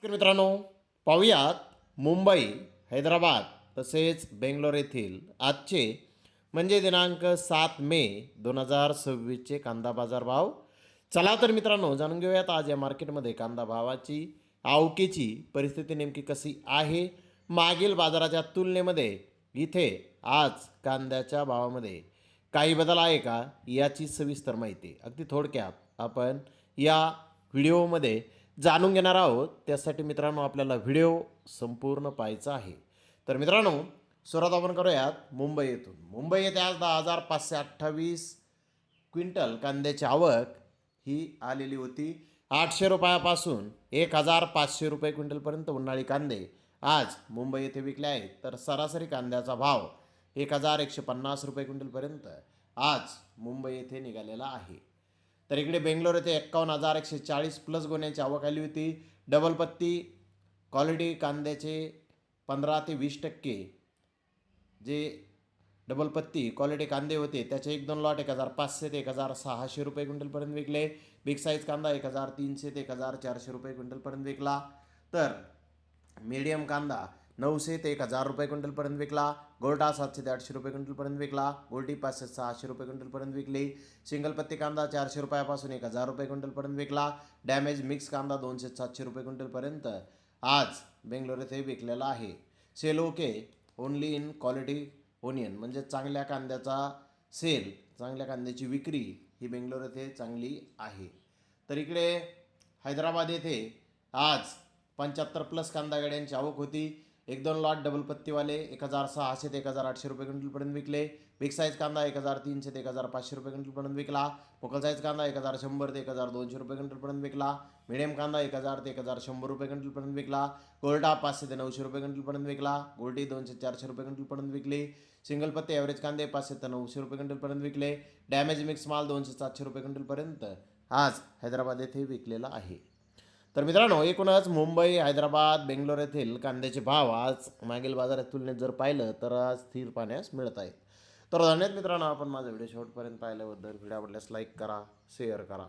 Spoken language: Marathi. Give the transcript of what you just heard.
तर मित्रांनो, पाहूयात मुंबई, हैदराबाद तसेच बेंगलोर येथील आजचे म्हणजे दिनांक 7 मे 2026चे कांदा बाजार भाव. चला तर मित्रांनो, जाणून घेऊयात आज या मार्केटमध्ये कांदा भावाची आवकेची परिस्थिती नेमकी कशी आहे. मागील बाजाराच्या तुलनेमध्ये इथे आज कांद्याच्या भावामध्ये काही बदल आहे का याची सविस्तर माहिती अगदी थोडक्यात आपण या व्हिडिओमध्ये जाणून घेणार आहोत. त्यासाठी मित्रांनो आपल्याला व्हिडिओ संपूर्ण पाहायचा आहे. तर मित्रांनो, सुरुवात आपण करूयात मुंबई येथून. मुंबई येथे आज 10,528 क्विंटल कांद्याची आवक ही आलेली होती. 800 रुपयापासून 1,500 रुपये क्विंटलपर्यंत उन्हाळी कांदे आज मुंबई येथे विकले आहेत. तर सरासरी कांद्याचा भाव 1,150 रुपये क्विंटलपर्यंत आज मुंबई येथे निघालेला आहे. तर इकडे बेंगलोर येथे 51,140 प्लस गोण्यांची आवक आली होती. डबल पत्ती क्वालिटी कांद्याचे 15 ते 20% जे डबल पत्ती क्वालिटी कांदे होते त्याचे 1-2 लॉट 1,500 ते 1,600 रुपये क्विंटलपर्यंत विकले. बिग साईज कांदा 1,300 ते 1,400 रुपये क्विंटलपर्यंत विकला. तर मीडियम कांदा 900 ते 1,000 रुपये क्विंटलपर्यंत विकला. गोल्टा 700 ते 800 रुपये क्विंटलपर्यंत विकला. गोल्टी 500 ते 600 रुपये क्विंटलपर्यंत विकली. सिंगल पत्ती कांदा 400 रुपयापासून 1,000 रुपये क्विंटलपर्यंत विकला. डॅमेज मिक्स कांदा 200 ते 700 रुपये क्विंटलपर्यंत आज बेंगलोर येथे विकलेला आहे. Sale okay only in quality onion म्हणजे चांगल्या कांद्याचा सेल, चांगल्या कांद्याची विक्री ही बेंगलोर येथे चांगली आहे. तर इकडे हैदराबाद येथे आज 75 प्लस कांदा गाड्यांची आवक होती. 1-2 लॉट डबल पत्तीवाले 1,600 ते 1,800 रुपये क्विंटलपर्यंत विकले. बिग साईज कांदा 1,300 ते 1,500 रुपये क्विंटलपर्यंत विकला. मोकल साईज कांदा 1,100 ते 1,200 रुपये क्विंटलपर्यंत विकला. मिडियम कांदा 1,000 ते 1,100 रुपये क्विंटलपर्यंत विकला. गोल्डा 500 ते 900 रुपये क्विंटलपर्यंत विकला. गोल्डी 200 ते 400 रुपये क्विंटलपर्यंत विकली. सिंगल पत्ते ॲव्हरेज कांदे 500 ते 900 रुपये क्विंटलपर्यंत विकले. डॅमेज मिक्स माल 200 ते 700 रुपये क्विंटलपर्यंत आज हैदराबाद येथे विकलेला आहे. तर मित्रांनो, एकूणच मुंबई, हैदराबाद, बेंगलोर येथील कांद्याचे भाव आज मागील बाजारात तुलनेत जर पाहिलं तर आज स्थिर पाहण्यास मिळत आहेत. तर धन्यवाद मित्रांनो, आपण माझा व्हिडिओ शेवटपर्यंत पाहिल्याबद्दल. व्हिडिओ आवडल्यास लाईक करा, शेअर करा.